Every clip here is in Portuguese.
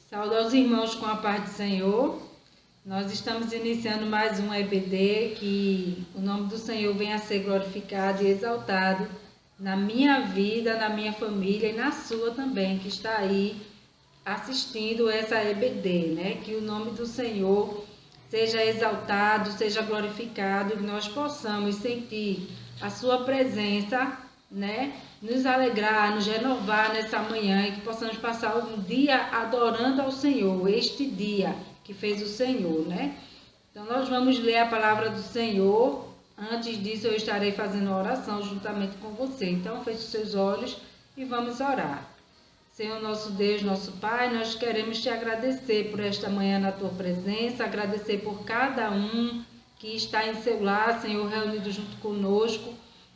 Saúde aos irmãos com a paz do Senhor. Nós estamos iniciando mais um EBD, que o nome do Senhor venha a ser glorificado e exaltado na minha vida, na minha família e na sua também, que está aí assistindo essa EBD, né? Que o nome do Senhor seja exaltado, seja glorificado, que nós possamos sentir a sua presença, né? Nos alegrar, nos renovar nessa manhã e que possamos passar um dia adorando ao Senhor, este dia que fez o Senhor, né? Então nós vamos ler a palavra do Senhor. Antes disso eu estarei fazendo a oração juntamente com você. Então feche os seus olhos e vamos orar. Senhor nosso Deus, nosso Pai, nós queremos te agradecer por esta manhã na tua presença, agradecer por cada um que está em seu lar, Senhor, reunido junto conosco,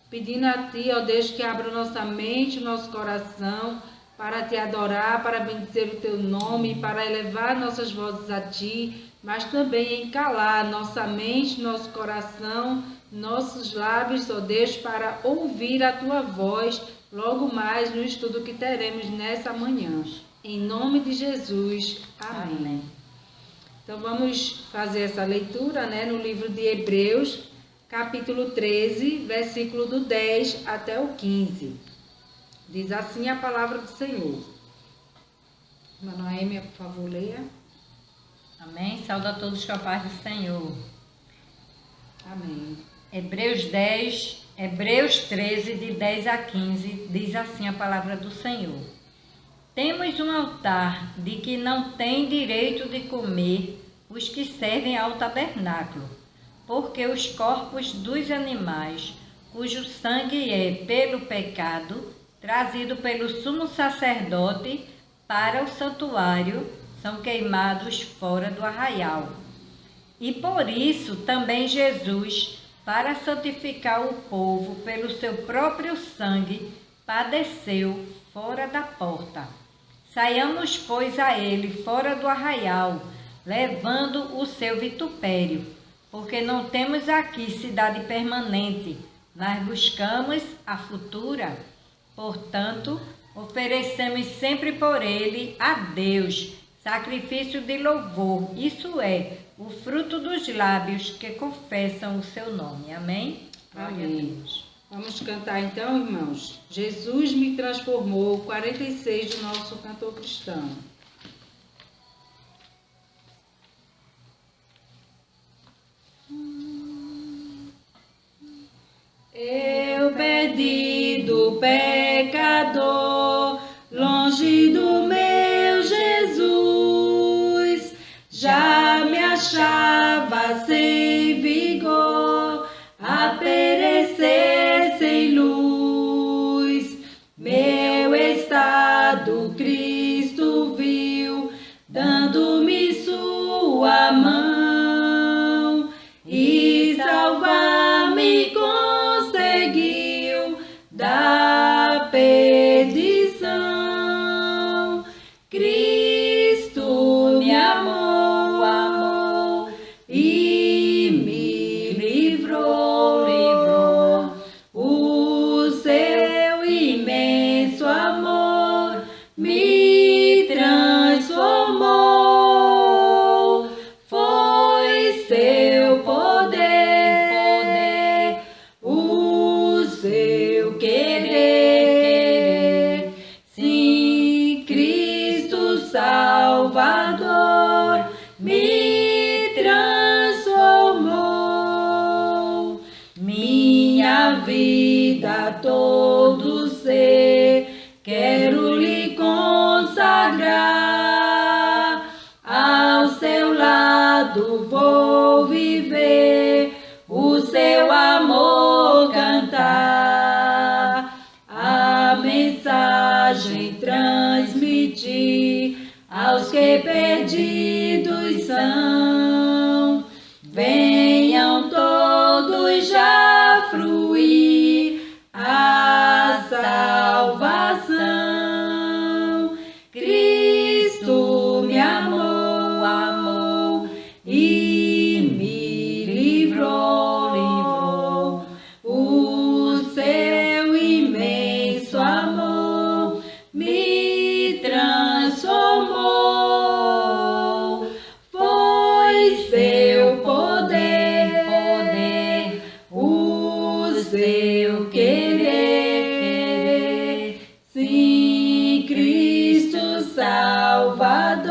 pedindo a Ti, ó Deus, que abra nossa mente, nosso coração, para Te adorar, para bendizer o Teu nome, para elevar nossas vozes a Ti, mas também em calar nossa mente, nosso coração, nossos lábios, ó Deus, para ouvir a Tua voz, logo mais no estudo que teremos nessa manhã. Em nome de Jesus, amém. Então vamos fazer essa leitura, né, no livro de Hebreus, capítulo 13, versículo do 10 até o 15. Diz assim a palavra do Senhor. Irmã Noêmia, por favor, leia. Amém. Saúde a todos com a paz do Senhor. Amém. Hebreus 13, de 10 a 15, diz assim a palavra do Senhor. Temos um altar de que não tem direito de comer os que servem ao tabernáculo, porque os corpos dos animais, cujo sangue é pelo pecado, trazido pelo sumo sacerdote para o santuário, são queimados fora do arraial. E por isso também Jesus, para santificar o povo pelo seu próprio sangue, padeceu fora da porta. Saiamos, pois, a ele fora do arraial, levando o seu vitupério, porque não temos aqui cidade permanente, mas buscamos a futura. Portanto, oferecemos sempre por ele a Deus sacrifício de louvor, isso é, o fruto dos lábios que confessam o seu nome. Amém? Glória a Deus. Vamos cantar então, irmãos. Jesus me transformou, 46 do nosso cantor cristão. Eu perdido pecador, longe do meu Jesus, já me achava sem vigor, a perecer sem luz. Meu estado Cristo viu, dando-me sua mão, e salvar-me conseguiu da perdição. Cristo me amou e me livrou. O seu imenso amor me transformou. Foi seu poder, o seu querer. Sim, Cristo Salvador me transformou. Minha vida, todo ser, quero lhe consagrar. Ao seu lado vou viver, o seu amor cantar, a mensagem transmitir aos que perdidos são. Venham todos já fruir a salvação. Cristo me amou e me livrou. O seu imenso amor me transformou. Salvador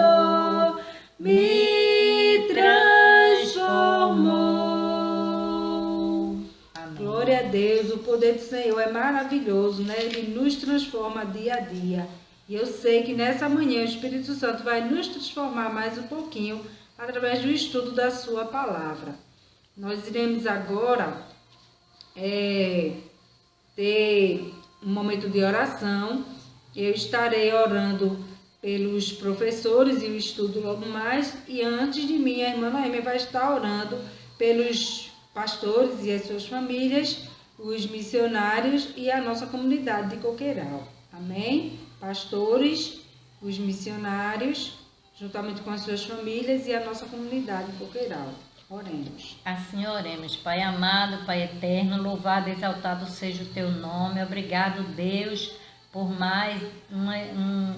me transformou. Amém. Glória a Deus, o poder do Senhor é maravilhoso, né? Ele nos transforma dia a dia. E eu sei que nessa manhã o Espírito Santo vai nos transformar mais um pouquinho através do estudo da sua palavra. Nós iremos agora ter um momento de oração. Eu estarei orando pelos professores e o estudo logo mais. E antes de mim, a irmã Noêmia vai estar orando pelos pastores e as suas famílias, os missionários e a nossa comunidade de Coqueiral. Amém? Pastores, os missionários, juntamente com as suas famílias e a nossa comunidade de Coqueiral. Oremos. Assim oremos. Pai amado, Pai eterno, louvado e exaltado seja o teu nome. Obrigado, Deus, por mais um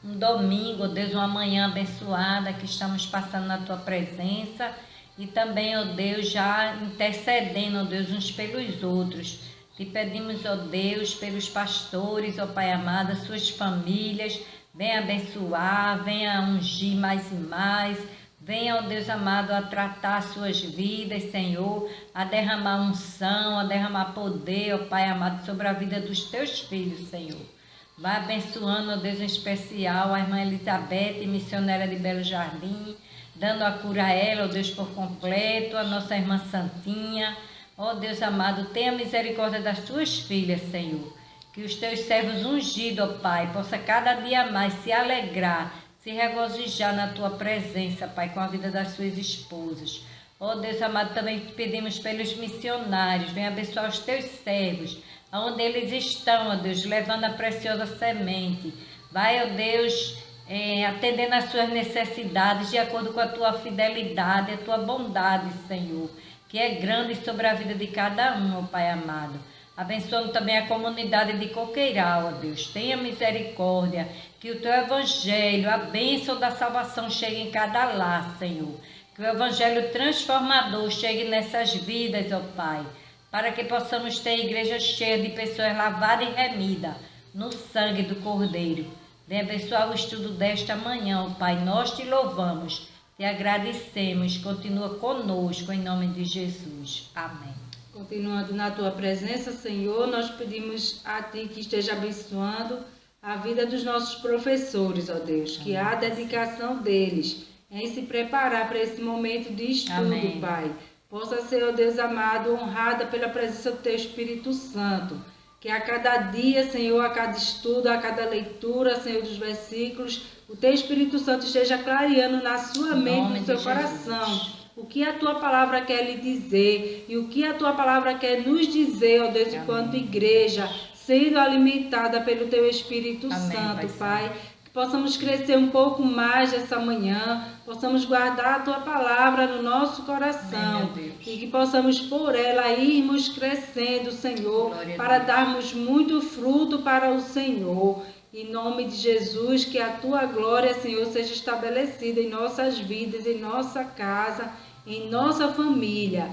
domingo, ó Deus, uma manhã abençoada que estamos passando na tua presença e também, ó Deus, já intercedendo, ó Deus, uns pelos outros. Te pedimos, ó Deus, pelos pastores, ó Pai amado, as suas famílias, venha abençoar, venha ungir mais e mais. Venha, ó Deus amado, a tratar as suas vidas, Senhor, a derramar unção, a derramar poder, ó Pai amado, sobre a vida dos teus filhos, Senhor. Vai abençoando, ó Deus, em especial a irmã Elizabeth, missionária de Belo Jardim, dando a cura a ela, ó Deus, por completo, a nossa irmã Santinha. Ó Deus amado, tenha misericórdia das tuas filhas, Senhor. Que os teus servos ungidos, ó Pai, possa cada dia mais se alegrar, se regozijar na tua presença, Pai, com a vida das suas esposas. Ó Deus amado, também te pedimos pelos missionários, venha abençoar os teus servos, aonde eles estão, ó Deus, levando a preciosa semente. Vai, ó Deus, atendendo às suas necessidades, de acordo com a tua fidelidade, a tua bondade, Senhor, que é grande sobre a vida de cada um, ó Pai amado. Abençoando também a comunidade de Coqueiral, ó Deus. Tenha misericórdia, que o teu evangelho, a bênção da salvação chegue em cada lar, Senhor. Que o evangelho transformador chegue nessas vidas, ó Pai, para que possamos ter igreja cheia de pessoas lavadas e remidas no sangue do Cordeiro. Venha abençoar o estudo desta manhã, ó Pai. Nós te louvamos, te agradecemos. Continua conosco, em nome de Jesus. Amém. Continuando na tua presença, Senhor, nós pedimos a Ti que esteja abençoando a vida dos nossos professores, ó Deus, que a dedicação deles em se preparar para esse momento de estudo, Amém. Pai, possa ser, ó Deus amado, honrada pela presença do Teu Espírito Santo, que a cada dia, Senhor, a cada estudo, a cada leitura, Senhor, dos versículos, o Teu Espírito Santo esteja clareando na sua mente, no seu coração, o que a Tua Palavra quer lhe dizer e o que a Tua Palavra quer nos dizer, ó Deus, enquanto igreja, sendo alimentada pelo Teu Espírito Santo, Pai. Que possamos crescer um pouco mais essa manhã, possamos guardar a Tua Palavra no nosso coração. Amém, e que possamos por ela irmos crescendo, Senhor, para darmos muito fruto para o Senhor. Em nome de Jesus, que a Tua glória, Senhor, seja estabelecida em nossas vidas, em nossa casa, em nossa família.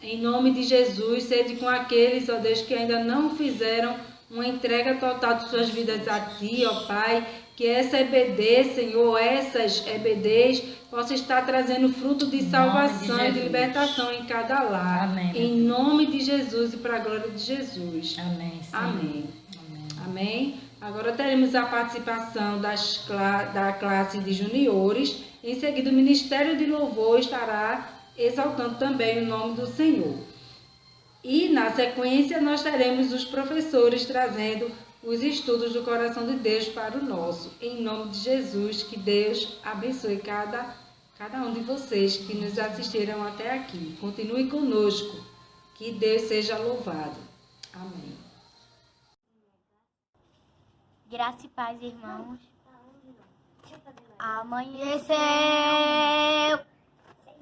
Em nome de Jesus, seja com aqueles, ó Deus, que ainda não fizeram uma entrega total de suas vidas a Ti, ó Pai. Que essa EBD, Senhor, essas EBDs possam estar trazendo fruto de salvação e de libertação em cada lar. Amém, em nome de Jesus e para a glória de Jesus. Amém. Amém. Amém. Agora teremos a participação da classe de juniores. Em seguida, o Ministério de Louvor estará exaltando também o nome do Senhor. E, na sequência, nós teremos os professores trazendo os estudos do coração de Deus para o nosso. Em nome de Jesus, que Deus abençoe cada um de vocês que nos assistiram até aqui. Continue conosco. Que Deus seja louvado. Amém. Graça e paz, irmãos. Amanheceu,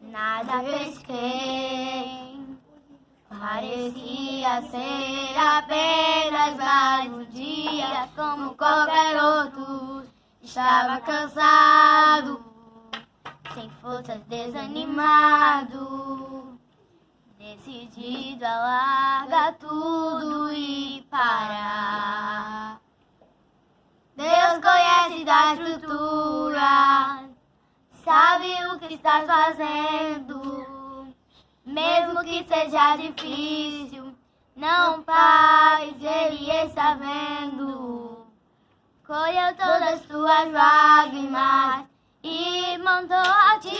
nada pesquei. Parecia ser apenas mais um dia, como qualquer outro. Estava cansado, sem forças, desanimado, decidido a largar tudo e parar. Deus conhece da estrutura que estás fazendo, mesmo que seja difícil, não pares, Ele está vendo. Colheu todas as tuas lágrimas e mandou a te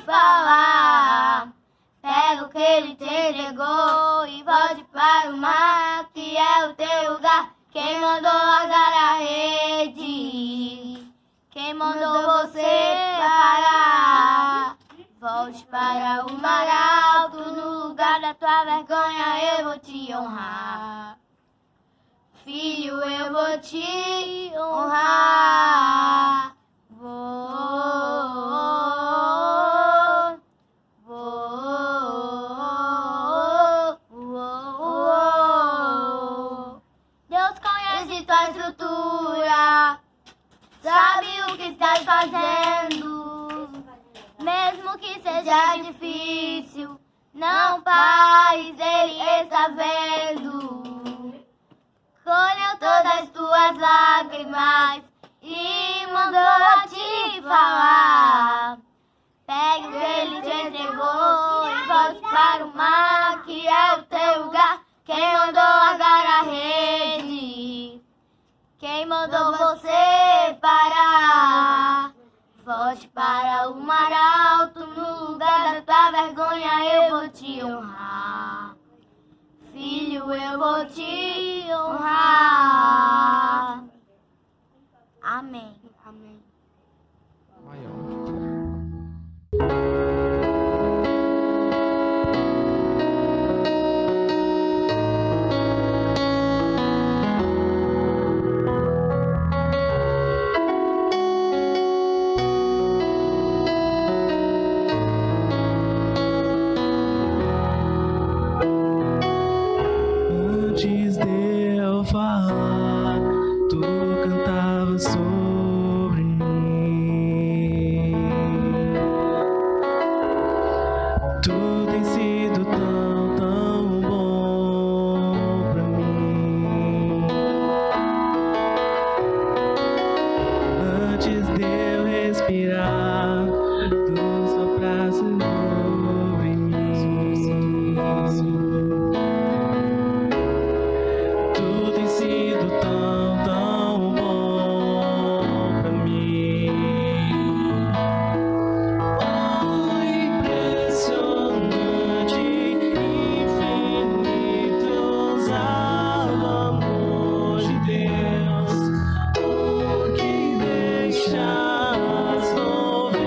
falar. Pega o que Ele te entregou e volte para o mar, que é o teu lugar. Quem mandou largar a rede? Quem mandou você parar? Volte para o mar alto, no lugar da tua vergonha eu vou te honrar. Filho, eu vou te honrar. Deus conhece tua estrutura, sabe o que estás fazendo, mesmo que seja difícil, não pares, Ele está vendo. Colheu todas as tuas lágrimas e mandou a te falar. Pegue o que Ele te entregou e volte para o mar, que é o teu lugar. Quem mandou largar a rede? Quem mandou você parar? Volte para o mar alto, no lugar da tua vergonha eu vou te honrar. Filho, eu vou te honrar. Amém. Amém. Antes de eu falar, tu cantava sobre mim. Tu tem sido tão, tão bom pra mim. Antes de eu respirar, tu sopraste sobre mim. Tu tem sido tão, tão bom pra mim. Oh, impressionante, infinitos amor de Deus, o que deixas 99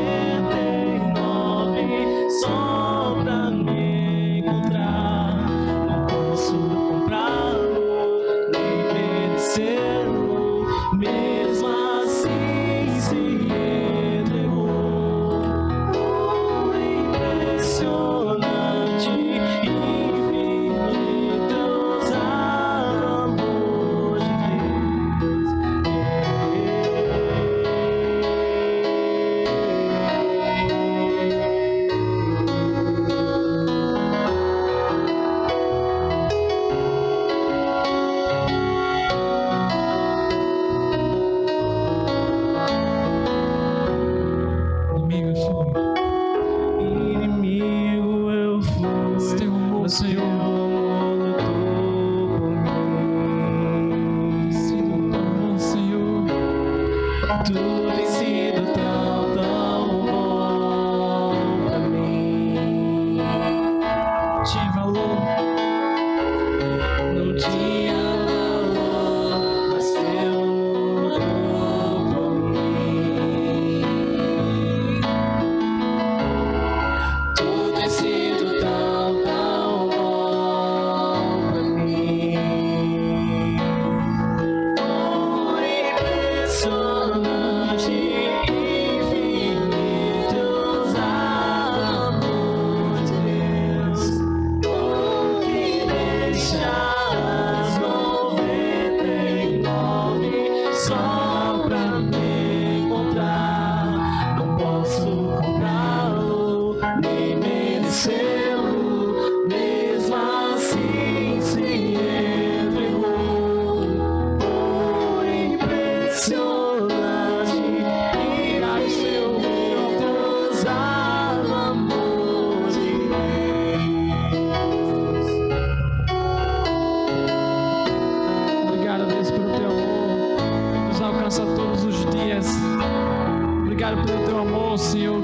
Obrigado pelo teu amor, Senhor,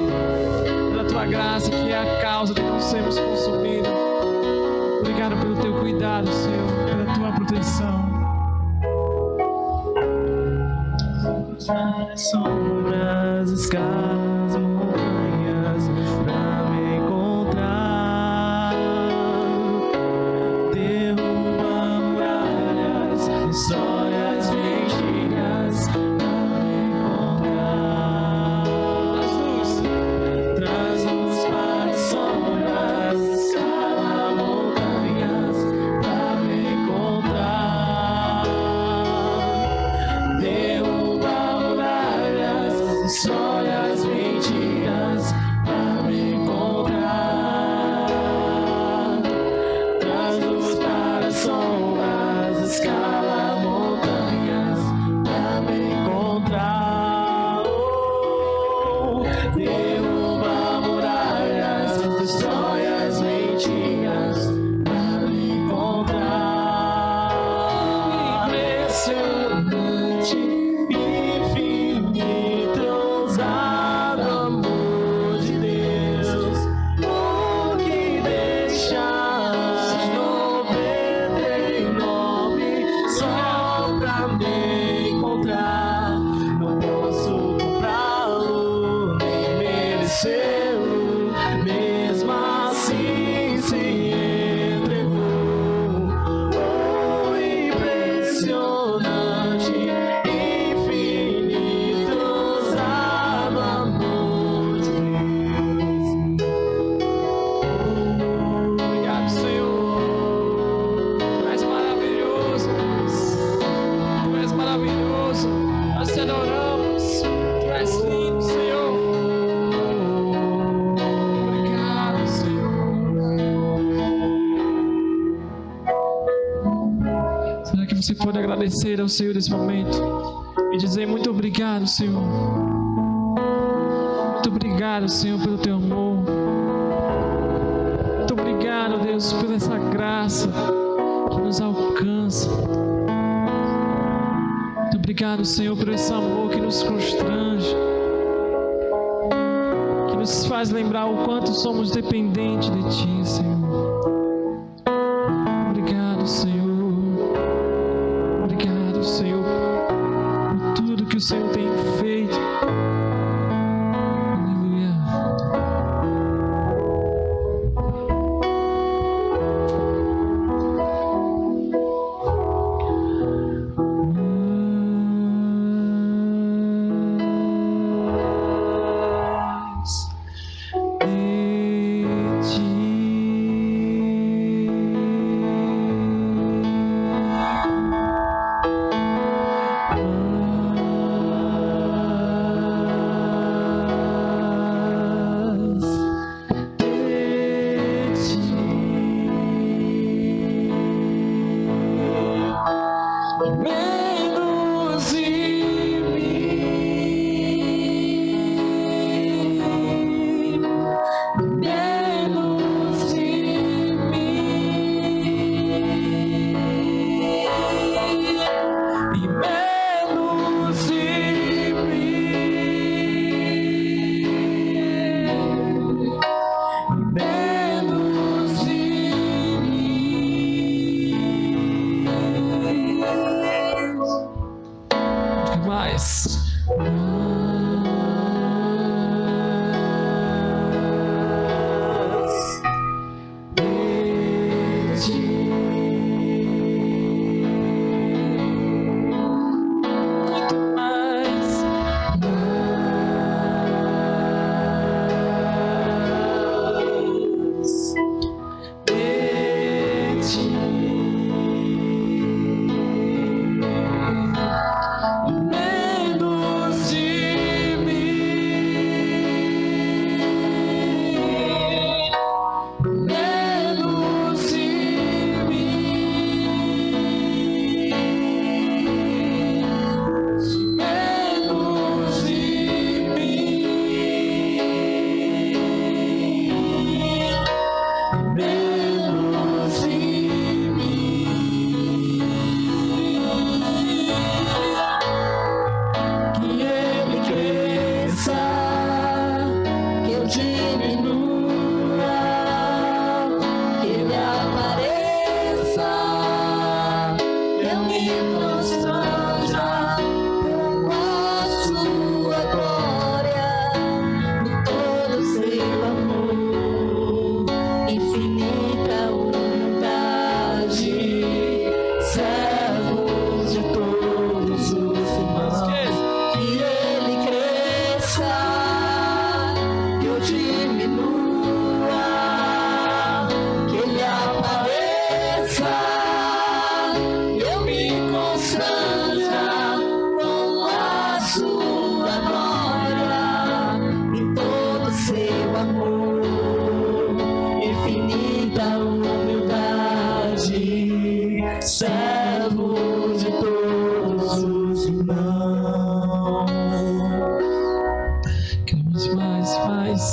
pela tua graça que é a causa de não sermos consumidos. Obrigado pelo teu cuidado, Senhor, pela tua proteção. Sombras, escalas, montanhas pra me encontrar. Derruba muralhas, histórias mentiras pra me encontrar. Traz luz para as sombras, escala montanhas pra me encontrar. Derruba muralhas, histórias mentiras pra me encontrar. Traz luz para as sombras, escala montanhas pra me encontrar. Oh, derruba muralhas, histórias mentiras pra me encontrar. Impressionante, infinito, ousado amor de Deus. O que deixas 99 só pra me encontrar? Não posso comprá-lo, nem merecê-lo, mesmo assim se entregou. Oh, impressionante, infinito, ousado amor de Deus. Obrigado, Senhor. Tu és maravilhoso. Tu és maravilhoso. Nós te adoramos. Tu és lindo, Senhor. Obrigado, Senhor. Será que você pode agradecer ao Senhor nesse momento e dizer muito obrigado, Senhor? Muito obrigado, Senhor, pelo teu amor. Muito obrigado, Deus, por essa graça que nos alcança. Muito obrigado, Senhor, por esse amor que nos constrange, que nos faz lembrar o quanto somos dependentes de Ti, Senhor. Obrigado, Senhor. Obrigado, Senhor, por tudo que o Senhor tem feito. Aleluia. De Ti mais.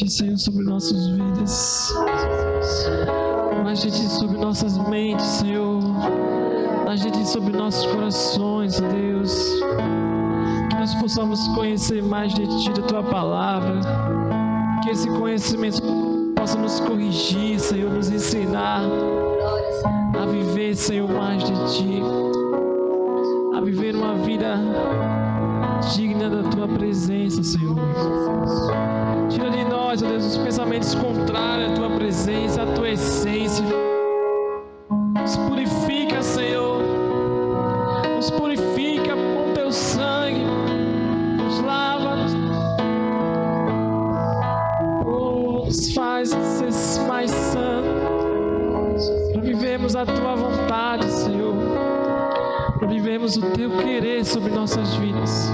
Senhor, sobre nossas vidas, mais de Ti sobre nossas mentes, Senhor, mais de Ti sobre nossos corações, Deus, que nós possamos conhecer mais de Ti, da Tua Palavra, que esse conhecimento possa nos corrigir, Senhor, nos ensinar a viver, Senhor, mais de Ti, a viver uma vida digna da Tua presença, Senhor. Tira de nós, ó Deus, os pensamentos contrários à Tua presença, à Tua essência. Nos purifica, Senhor. Nos purifica com Teu sangue. Nos lava. Nos faz ser mais santos. Para vivermos a Tua vontade, Senhor. Para vivermos o Teu querer sobre nossas vidas.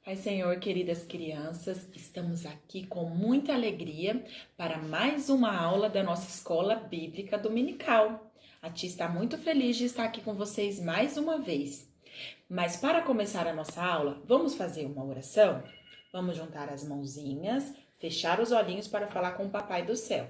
Pai Senhor, queridas crianças, estamos aqui com muita alegria para mais uma aula da nossa escola bíblica dominical. A tia está muito feliz de estar aqui com vocês mais uma vez. Mas para começar a nossa aula, vamos fazer uma oração? Vamos juntar as mãozinhas, fechar os olhinhos para falar com o Papai do Céu.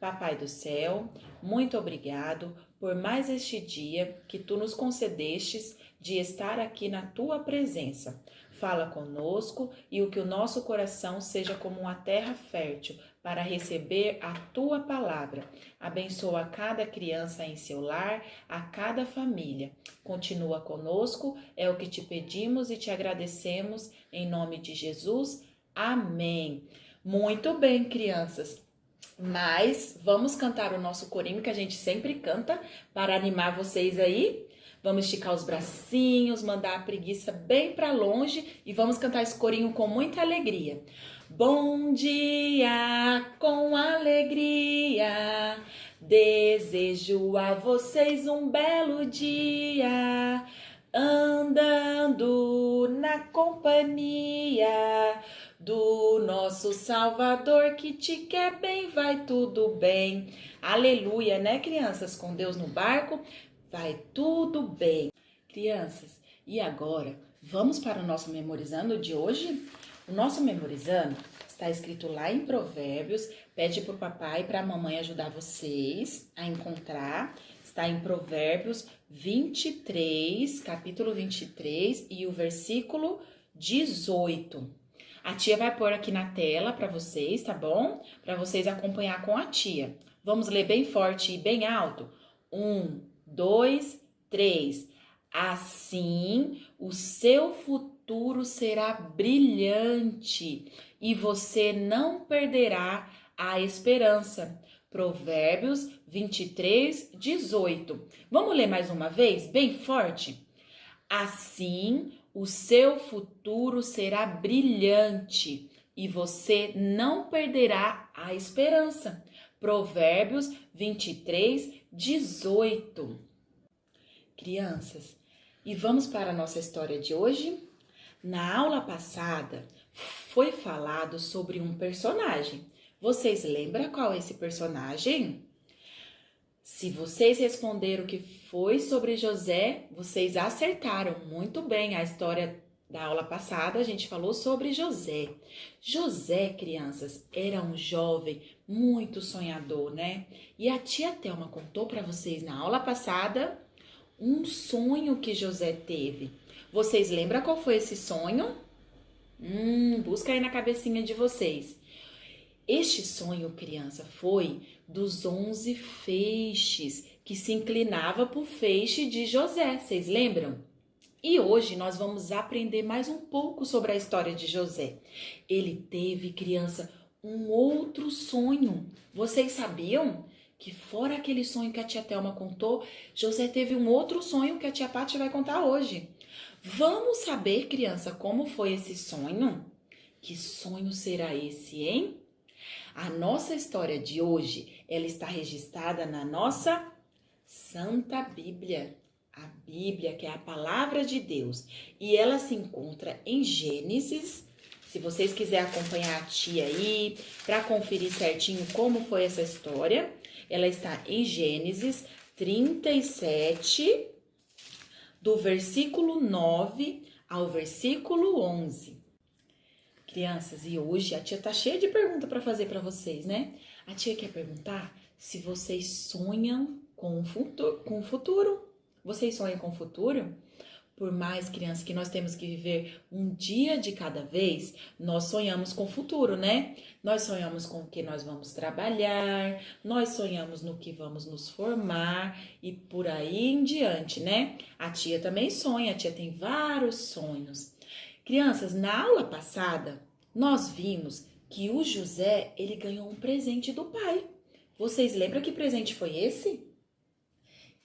Papai do Céu, muito obrigado por mais este dia que Tu nos concedestes de estar aqui na Tua presença. Fala conosco e o que o nosso coração seja como uma terra fértil para receber a Tua palavra. Abençoa cada criança em seu lar, a cada família. Continua conosco, é o que Te pedimos e Te agradecemos em nome de Jesus. Amém. Muito bem, crianças. Mas vamos cantar o nosso corinho que a gente sempre canta para animar vocês aí. Vamos esticar os bracinhos, mandar a preguiça bem para longe e vamos cantar esse corinho com muita alegria. Bom dia, com alegria, desejo a vocês um belo dia, andando na companhia do nosso Salvador que te quer bem, vai tudo bem. Aleluia, né, crianças? Com Deus no barco, vai tudo bem. Crianças, e agora vamos para o nosso memorizando de hoje? O nosso memorizando está escrito lá em Provérbios. Pede para o papai e para a mamãe ajudar vocês a encontrar. Está em Provérbios 23, capítulo 23 e o versículo 18. A tia vai pôr aqui na tela para vocês, tá bom? Para vocês acompanhar com a tia. Vamos ler bem forte e bem alto? 1, 2, 3. Assim, o seu futuro será brilhante e você não perderá a esperança. Provérbios 23, 18. Vamos ler mais uma vez, bem forte? Assim, o seu futuro será brilhante e você não perderá a esperança. Provérbios 23, 18. Crianças, e vamos para a nossa história de hoje? Na aula passada, foi falado sobre um personagem. Vocês lembram qual é esse personagem? Se vocês responderam que foi sobre José, vocês acertaram muito bem. A história da aula passada, a gente falou sobre José. José, crianças, era um jovem muito sonhador, né? E a tia Thelma contou para vocês na aula passada um sonho que José teve. Vocês lembram qual foi esse sonho? Busca aí na cabecinha de vocês. Este sonho, criança, foi dos 11 feixes que se inclinava para o feixe de José. Vocês lembram? E hoje nós vamos aprender mais um pouco sobre a história de José. Ele teve, criança, um outro sonho. Vocês sabiam que fora aquele sonho que a tia Thelma contou, José teve um outro sonho que a tia Paty vai contar hoje. Vamos saber, criança, como foi esse sonho? Que sonho será esse, hein? A nossa história de hoje, ela está registrada na nossa Santa Bíblia. A Bíblia, que é a palavra de Deus, e ela se encontra em Gênesis. Se vocês quiserem acompanhar a tia aí, para conferir certinho como foi essa história, ela está em Gênesis 37, do versículo 9 ao versículo 11. Crianças, e hoje a tia tá cheia de perguntas para fazer para vocês, né? A tia quer perguntar se vocês sonham com o futuro. Vocês sonham com o futuro? Por mais, crianças, que nós temos que viver um dia de cada vez, nós sonhamos com o futuro, né? Nós sonhamos com o que nós vamos trabalhar, nós sonhamos no que vamos nos formar e por aí em diante, né? A tia também sonha, a tia tem vários sonhos. Crianças, na aula passada, nós vimos que o José, ele ganhou um presente do pai. Vocês lembram que presente foi esse?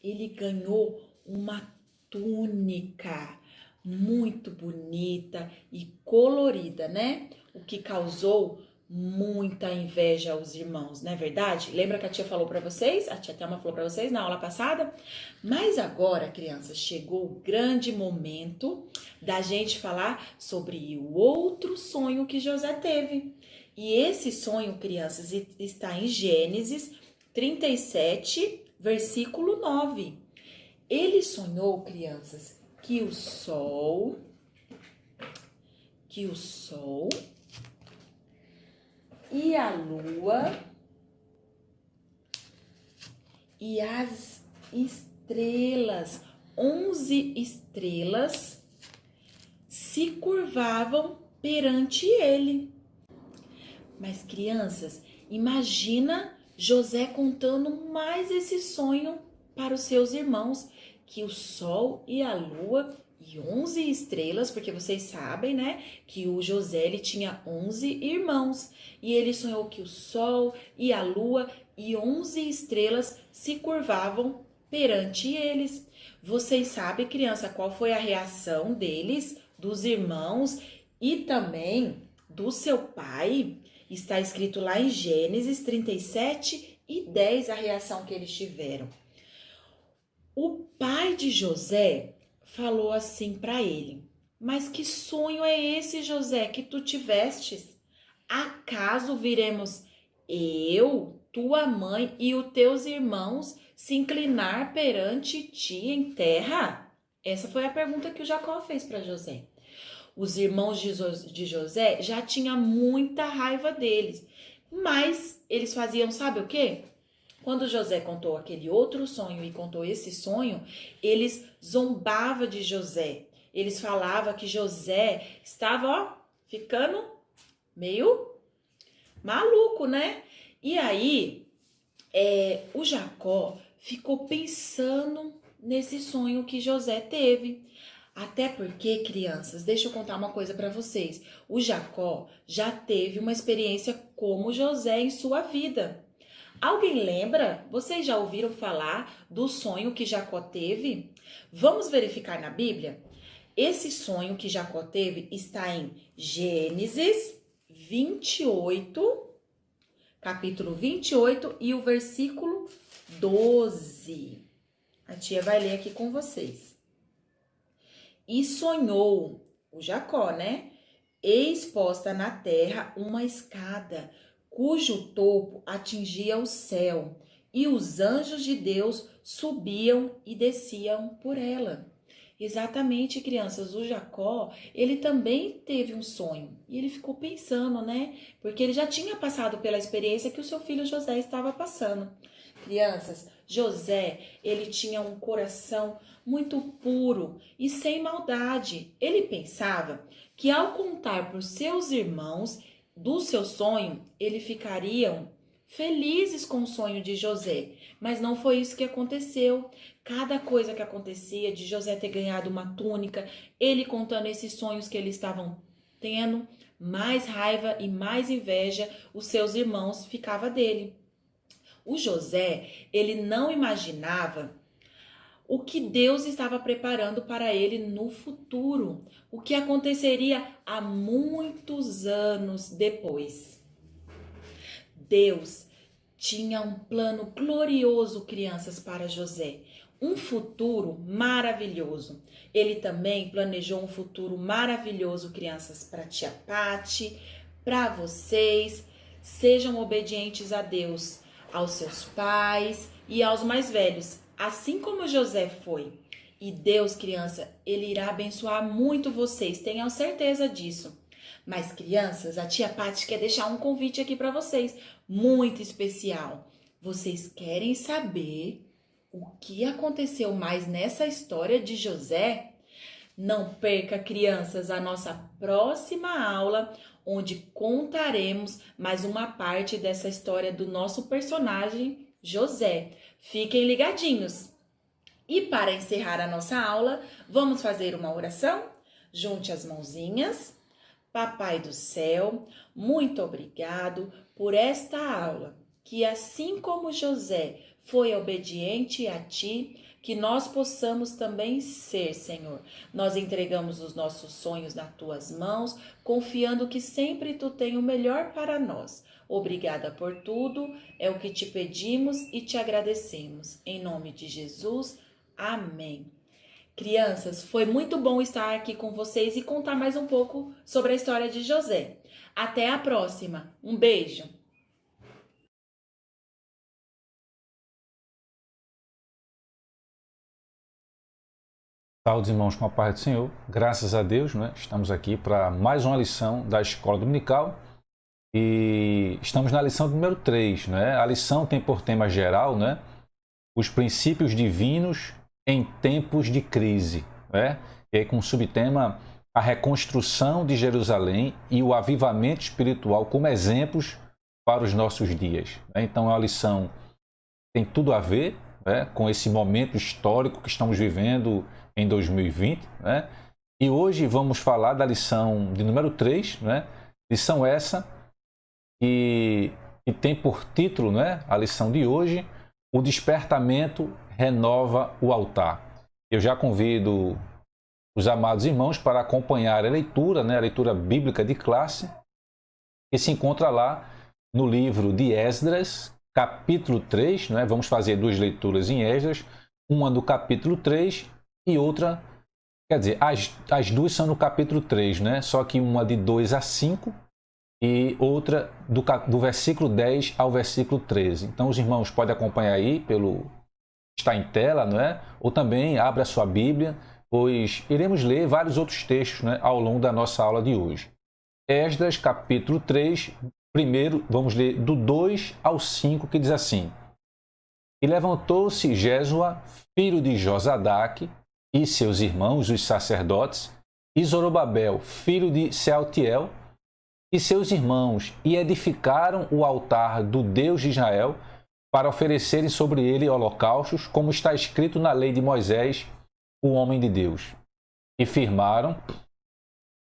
Ele ganhou uma túnica muito bonita e colorida, né? O que causou muita inveja aos irmãos, não é verdade? Lembra que a tia falou para vocês? A tia Thelma falou para vocês na aula passada? Mas agora, crianças, chegou o grande momento da gente falar sobre o outro sonho que José teve. E esse sonho, crianças, está em Gênesis 37, versículo 9. Ele sonhou, crianças, que o sol e a lua e as estrelas, 11 estrelas, se curvavam perante ele. Mas, crianças, imagina José contando mais esse sonho para os seus irmãos, que o sol e a lua e 11 estrelas, porque vocês sabem, né, que o José, ele tinha 11 irmãos, e ele sonhou que o sol e a lua e 11 estrelas se curvavam perante eles. Vocês sabem, criança, qual foi a reação deles, dos irmãos e também do seu pai? Está escrito lá em Gênesis 37 e 10 a reação que eles tiveram. O pai de José falou assim para ele: mas que sonho é esse, José, que tu tivestes? Acaso viremos eu, tua mãe e os teus irmãos se inclinar perante ti em terra? Essa foi a pergunta que o Jacó fez para José. Os irmãos de José já tinham muita raiva deles, mas eles faziam, sabe o quê? Quando José contou aquele outro sonho e contou esse sonho, eles zombavam de José. Eles falavam que José estava, ficando meio maluco, né? E aí, o Jacó ficou pensando nesse sonho que José teve. Até porque, crianças, deixa eu contar uma coisa para vocês. O Jacó já teve uma experiência como José em sua vida. Alguém lembra? Vocês já ouviram falar do sonho que Jacó teve? Vamos verificar na Bíblia? Esse sonho que Jacó teve está em Gênesis 28, capítulo 28 e o versículo 12. A tia vai ler aqui com vocês. E sonhou, o Jacó, né? Eis posta na terra uma escada, cujo topo atingia o céu, e os anjos de Deus subiam e desciam por ela. Exatamente, crianças. O Jacó, ele também teve um sonho. E ele ficou pensando, né? Porque ele já tinha passado pela experiência que o seu filho José estava passando. Crianças, José, ele tinha um coração muito puro e sem maldade. Ele pensava que ao contar para os seus irmãos do seu sonho, eles ficariam felizes com o sonho de José. Mas não foi isso que aconteceu. Cada coisa que acontecia, de José ter ganhado uma túnica, ele contando esses sonhos que eles estavam tendo, mais raiva e mais inveja os seus irmãos ficava dele. O José, ele não imaginava o que Deus estava preparando para ele no futuro, o que aconteceria há muitos anos depois. Deus tinha um plano glorioso, crianças, para José. Um futuro maravilhoso. Ele também planejou um futuro maravilhoso, crianças, para tia Pati, para vocês. Sejam obedientes a Deus, aos seus pais e aos mais velhos, assim como José foi. E Deus, criança, ele irá abençoar muito vocês, tenham certeza disso. Mas, crianças, a tia Pati quer deixar um convite aqui para vocês, muito especial. Vocês querem saber o que aconteceu mais nessa história de José? Não perca, crianças, a nossa próxima aula, onde contaremos mais uma parte dessa história do nosso personagem José. Fiquem ligadinhos! E para encerrar a nossa aula, vamos fazer uma oração? Junte as mãozinhas. Papai do céu, muito obrigado por esta aula, que assim como José foi obediente a ti, que nós possamos também ser, Senhor. Nós entregamos os nossos sonhos nas tuas mãos, confiando que sempre tu tem o melhor para nós. Obrigada por tudo, é o que te pedimos e te agradecemos. Em nome de Jesus, amém. Crianças, foi muito bom estar aqui com vocês e contar mais um pouco sobre a história de José. Até a próxima. Um beijo. Saúde, irmãos, com a paz do Senhor. Graças a Deus, né? Estamos aqui para mais uma lição da Escola Dominical e estamos na lição número 3, né? A lição tem por tema geral, né? Os princípios divinos em tempos de crise, né? E aí com o subtema a reconstrução de Jerusalém e o avivamento espiritual como exemplos para os nossos dias. Né? Então é uma lição que tem tudo a ver, né, com esse momento histórico que estamos vivendo em 2020, né? E hoje vamos falar da lição de número 3, né? Lição essa que tem por título, né, a lição de hoje, o despertamento renova o altar. Eu já convido os amados irmãos para acompanhar a leitura, né, a leitura bíblica de classe, que se encontra lá no livro de Esdras, capítulo 3, né? Vamos fazer duas leituras em Esdras, uma no capítulo 3 e outra, quer dizer, as duas são no capítulo 3, né? Só que uma de 2 a 5 e outra do versículo 10 ao versículo 13. Então os irmãos podem acompanhar aí está em tela, não é? Ou também abra a sua Bíblia, pois iremos ler vários outros textos, né, ao longo da nossa aula de hoje. Esdras, capítulo 3, primeiro vamos ler do 2 ao 5, que diz assim: E levantou-se Jesua, filho de Josadaque, e seus irmãos, os sacerdotes, e Zorobabel, filho de Sealtiel, e seus irmãos, e edificaram o altar do Deus de Israel, para oferecerem sobre ele holocaustos, como está escrito na lei de Moisés, o homem de Deus. E firmaram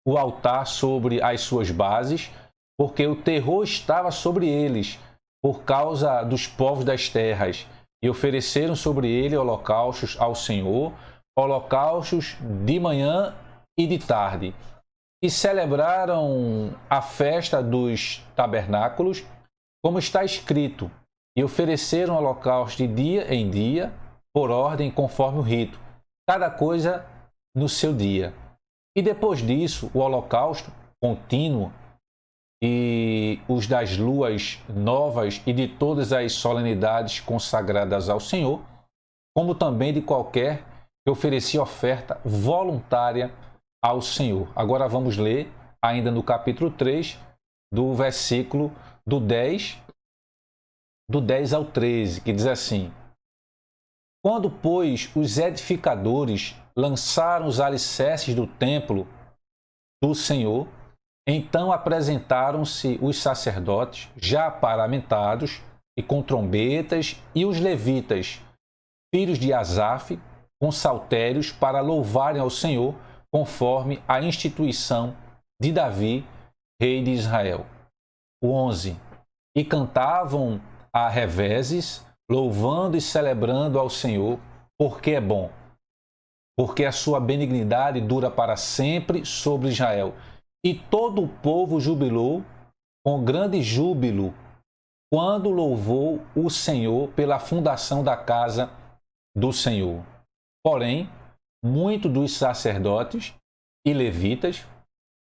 o altar sobre as suas bases, porque o terror estava sobre eles, por causa dos povos das terras, e ofereceram sobre ele holocaustos ao Senhor, holocaustos de manhã e de tarde. E celebraram a festa dos tabernáculos, como está escrito, e ofereceram holocaustos de dia em dia, por ordem, conforme o rito, cada coisa no seu dia. E depois disso, o holocausto contínuo e os das luas novas e de todas as solenidades consagradas ao Senhor, como também de qualquer que oferecia oferta voluntária ao Senhor. Agora vamos ler ainda no capítulo 3, do versículo do 10 ao 13, que diz assim: Quando, pois, os edificadores lançaram os alicerces do templo do Senhor, então apresentaram-se os sacerdotes, já paramentados e com trombetas, e os levitas, filhos de Asaf, com saltérios, para louvarem ao Senhor, conforme a instituição de Davi, rei de Israel. O 11. E cantavam a reveses, louvando e celebrando ao Senhor, porque é bom, porque a sua benignidade dura para sempre sobre Israel. E todo o povo jubilou com grande júbilo, quando louvou o Senhor pela fundação da casa do Senhor. Porém, muitos dos sacerdotes e levitas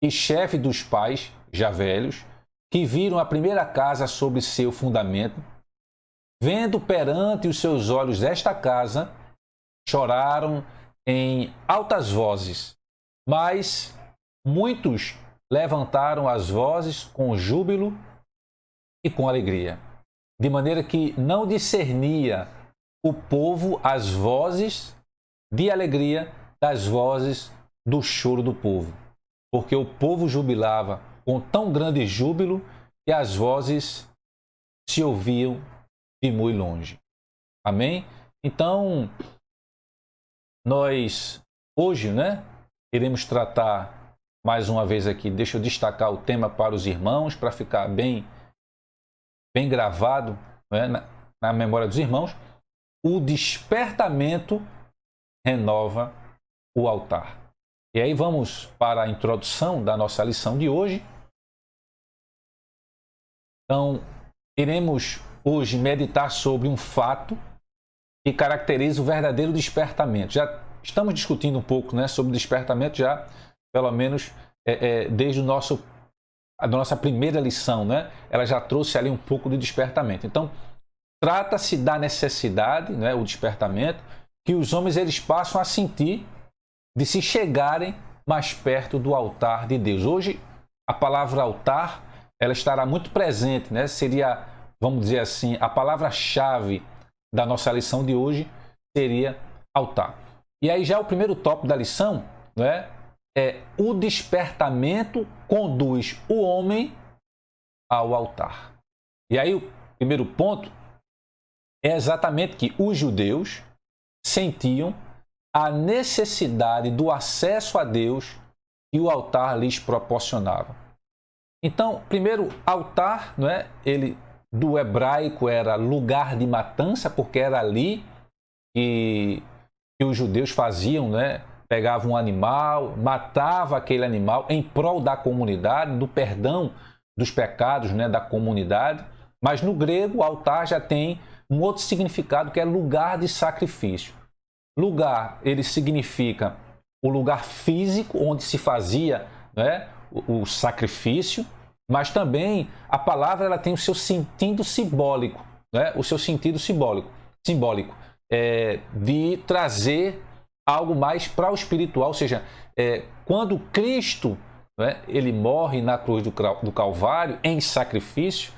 e chefes dos pais, já velhos, que viram a primeira casa sobre seu fundamento, vendo perante os seus olhos esta casa, choraram em altas vozes, mas muitos levantaram as vozes com júbilo e com alegria, de maneira que não discernia o povo as vozes de alegria das vozes do choro do povo, porque o povo jubilava com tão grande júbilo que as vozes se ouviam de muito longe. Amém? Então, nós hoje, iremos tratar mais uma vez aqui, deixa eu destacar o tema para os irmãos, para ficar bem gravado, na memória dos irmãos. O despertamento renova o altar. E aí vamos para a introdução da nossa lição de hoje. Então, iremos hoje meditar sobre um fato que caracteriza o verdadeiro despertamento. Já estamos discutindo um pouco, sobre o despertamento, já pelo menos desde a nossa primeira lição, ela já trouxe ali um pouco de despertamento. Então, trata-se da necessidade, o despertamento, que os homens eles passam a sentir de se chegarem mais perto do altar de Deus. Hoje, a palavra altar, ela estará muito presente, seria, vamos dizer assim, a palavra-chave da nossa lição de hoje seria altar. E aí já o primeiro tópico da lição, é o despertamento conduz o homem ao altar. E aí o primeiro ponto é exatamente que os judeus sentiam a necessidade do acesso a Deus que o altar lhes proporcionava. Então, primeiro, altar, ele do hebraico era lugar de matança, porque era ali que os judeus faziam, pegavam um animal, matava aquele animal em prol da comunidade, do perdão dos pecados, da comunidade. Mas no grego, o altar já tem um outro significado, que é lugar de sacrifício. Lugar, ele significa o lugar físico onde se fazia o sacrifício, mas também a palavra ela tem o seu sentido simbólico, o seu sentido simbólico de trazer algo mais para o espiritual, ou seja, quando Cristo ele morre na cruz do Calvário em sacrifício,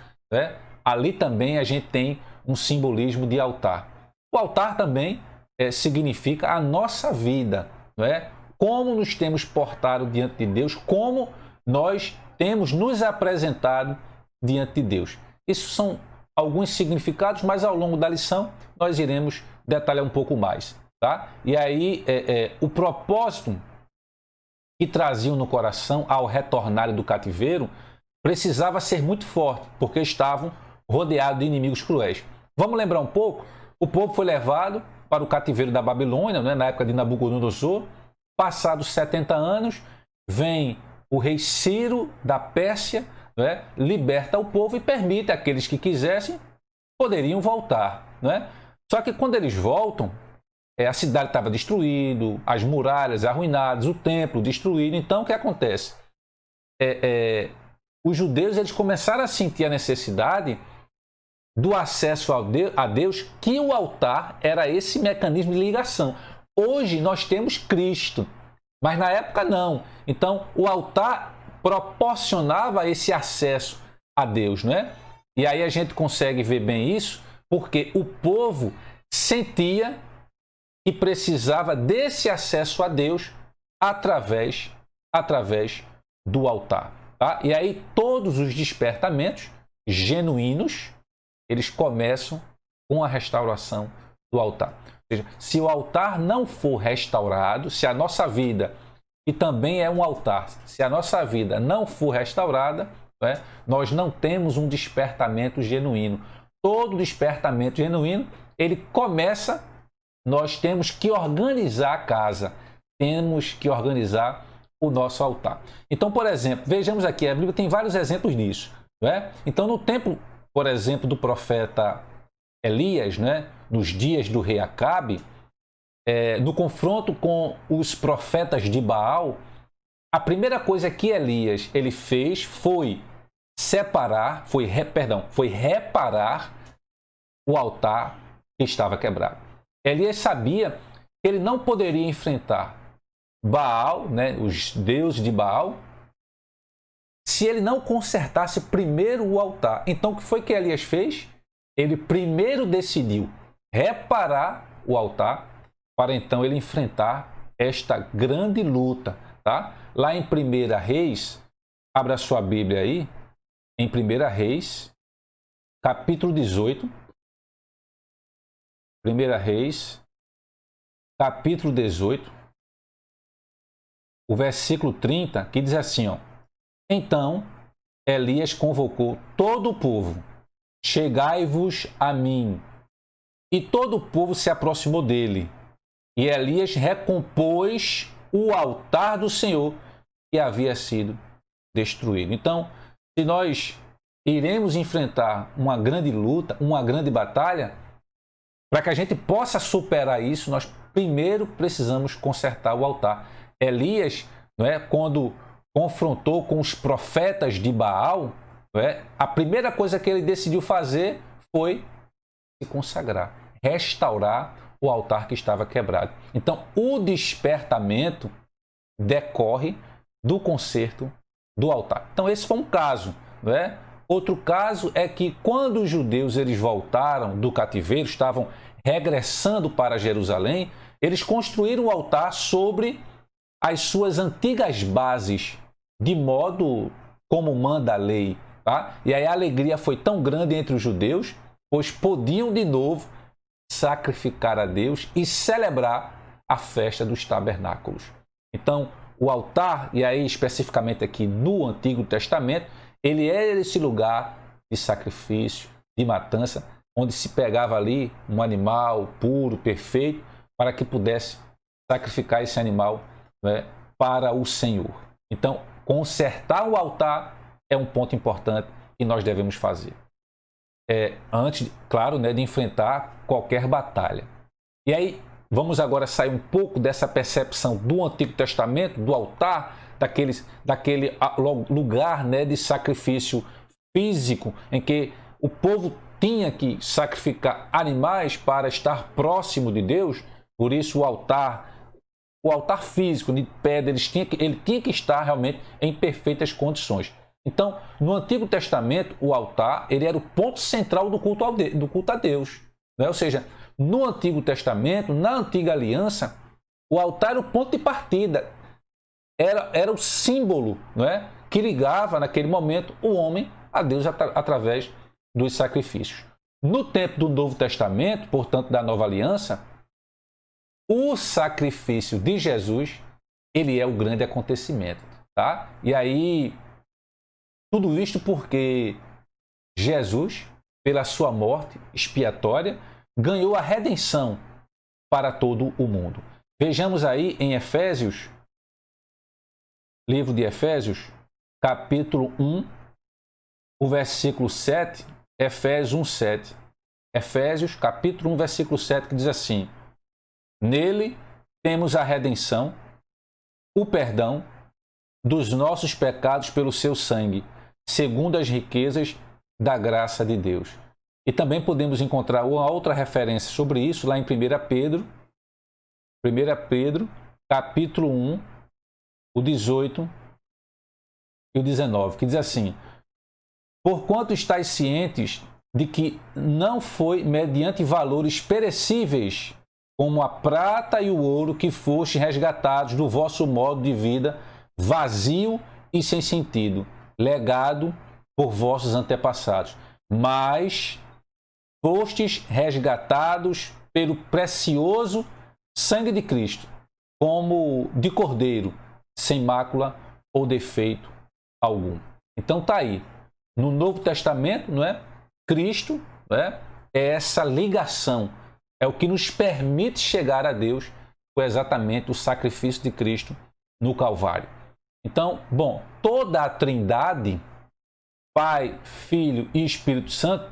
ali também a gente tem um simbolismo de altar. O altar também significa a nossa vida, como nos temos portado diante de Deus, como nós temos nos apresentado diante de Deus. Isso são alguns significados, mas ao longo da lição nós iremos detalhar um pouco mais. Tá? E aí o propósito que traziam no coração ao retornarem do cativeiro precisava ser muito forte, porque estavam rodeados de inimigos cruéis. Vamos lembrar um pouco? O povo foi levado para o cativeiro da Babilônia, na época de Nabucodonosor. Passados 70 anos, vem o rei Ciro da Pérsia, liberta o povo e permite aqueles que quisessem poderiam voltar. Só que quando eles voltam, a cidade estava destruída, as muralhas arruinadas, o templo destruído. Então, o que acontece? Os judeus eles começaram a sentir a necessidade do acesso a Deus, que o altar era esse mecanismo de ligação. Hoje nós temos Cristo, mas na época não. Então, o altar proporcionava esse acesso a Deus, não é? E aí a gente consegue ver bem isso, porque o povo sentia que precisava desse acesso a Deus através do altar. Tá? E aí todos os despertamentos genuínos, eles começam com a restauração do altar. Ou seja, se o altar não for restaurado, se a nossa vida, que também é um altar, se a nossa vida não for restaurada, né, nós não temos um despertamento genuíno. Todo despertamento genuíno, ele começa, nós temos que organizar a casa, temos que organizar o nosso altar. Então, por exemplo, vejamos aqui, a Bíblia tem vários exemplos disso. Né? Então, no tempo, por exemplo, do profeta Elias, né, nos dias do rei Acabe, no confronto com os profetas de Baal, a primeira coisa que Elias ele fez foi reparar o altar que estava quebrado. Elias sabia que ele não poderia enfrentar Baal, né, os deuses de Baal, se ele não consertasse primeiro o altar. Então, o que foi que Elias fez? Ele primeiro decidiu reparar o altar para então ele enfrentar esta grande luta. Tá? Lá em 1 Reis, abra sua Bíblia aí, em 1 Reis, capítulo 18. 1 Reis, capítulo 18, o versículo 30, que diz assim, ó: Então Elias convocou todo o povo, chegai-vos a mim. E todo o povo se aproximou dele. E Elias recompôs o altar do Senhor que havia sido destruído. Então, se nós iremos enfrentar uma grande luta, uma grande batalha, para que a gente possa superar isso, nós primeiro precisamos consertar o altar. Elias, não é, quando confrontou com os profetas de Baal, não é, a primeira coisa que ele decidiu fazer foi se consagrar, restaurar o altar que estava quebrado. Então, o despertamento decorre do conserto do altar. Então, esse foi um caso, não é? Outro caso é que quando os judeus eles voltaram do cativeiro, estavam regressando para Jerusalém, eles construíram o altar sobre as suas antigas bases, de modo como manda a lei. Tá? E aí a alegria foi tão grande entre os judeus, pois podiam de novo sacrificar a Deus e celebrar a festa dos tabernáculos. Então, o altar, e aí especificamente aqui no Antigo Testamento, ele era esse lugar de sacrifício, de matança, onde se pegava ali um animal puro, perfeito, para que pudesse sacrificar esse animal, né, para o Senhor. Então, consertar o altar é um ponto importante que nós devemos fazer. Antes, claro, né, de enfrentar qualquer batalha. E aí, vamos agora sair um pouco dessa percepção do Antigo Testamento, do altar, daquele lugar, né, de sacrifício físico, em que o povo tinha que sacrificar animais para estar próximo de Deus. Por isso o altar físico de pedra, ele tinha que estar realmente em perfeitas condições. Então, no Antigo Testamento, o altar ele era o ponto central do culto a Deus. Né? Ou seja, no Antigo Testamento, na Antiga Aliança, o altar era o ponto de partida. Era o símbolo, não é? Que ligava, naquele momento, o homem a Deus através dos sacrifícios. No tempo do Novo Testamento, portanto, da Nova Aliança, o sacrifício de Jesus, ele é o grande acontecimento. Tá? E aí, tudo isto porque Jesus, pela sua morte expiatória, ganhou a redenção para todo o mundo. Vejamos aí em Efésios, livro de Efésios, capítulo 1, o versículo 7, Efésios 1, 7. Efésios, capítulo 1, versículo 7, que diz assim: Nele temos a redenção, o perdão dos nossos pecados pelo seu sangue, segundo as riquezas da graça de Deus. E também podemos encontrar uma outra referência sobre isso lá em 1 Pedro, 1 Pedro, capítulo 1, o 18 e o 19, que diz assim: porquanto estáis cientes de que não foi mediante valores perecíveis, como a prata e o ouro, que foste resgatados do vosso modo de vida vazio e sem sentido, legado por vossos antepassados, mas fostes resgatados pelo precioso sangue de Cristo, como de cordeiro, sem mácula ou defeito algum. Então tá aí. No Novo Testamento, não é? Cristo, não é? É essa ligação, é o que nos permite chegar a Deus, foi exatamente o sacrifício de Cristo no Calvário. Então, bom, toda a Trindade, Pai, Filho e Espírito Santo,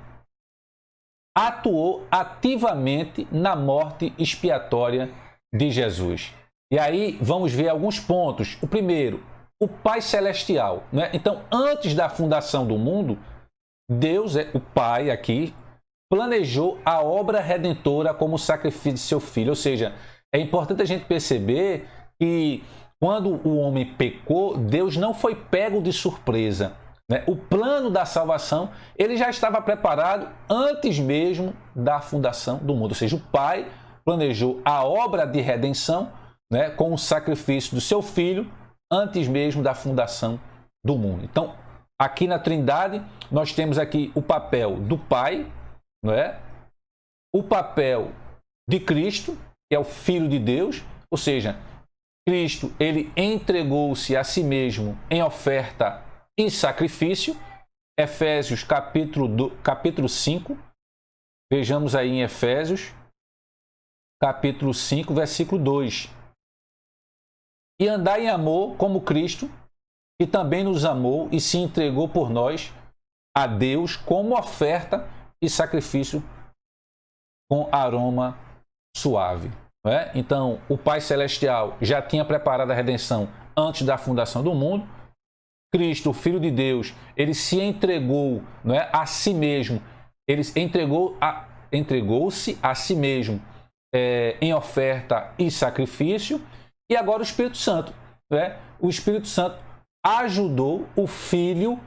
atuou ativamente na morte expiatória de Jesus. E aí vamos ver alguns pontos. O primeiro, o Pai Celestial, né? Então, antes da fundação do mundo, Deus, o Pai aqui, planejou a obra redentora como sacrifício de seu Filho. Ou seja, é importante a gente perceber que quando o homem pecou, Deus não foi pego de surpresa, né? O plano da salvação, ele já estava preparado antes mesmo da fundação do mundo. Ou seja, o Pai planejou a obra de redenção, né, com o sacrifício do seu Filho antes mesmo da fundação do mundo. Então, aqui na Trindade, nós temos aqui o papel do Pai, não é? O papel de Cristo, que é o Filho de Deus, ou seja, Cristo, ele entregou-se a si mesmo em oferta e sacrifício. Efésios capítulo 5, vejamos aí em Efésios, capítulo 5, versículo 2. E andai em amor como Cristo, que também nos amou e se entregou por nós a Deus como oferta e sacrifício com aroma suave. Não é? Então, o Pai Celestial já tinha preparado a redenção antes da fundação do mundo. Cristo, o Filho de Deus, ele se entregou, não é, a si mesmo. Ele entregou-se a si mesmo em oferta e sacrifício. E agora o Espírito Santo, não é? O Espírito Santo ajudou o Filho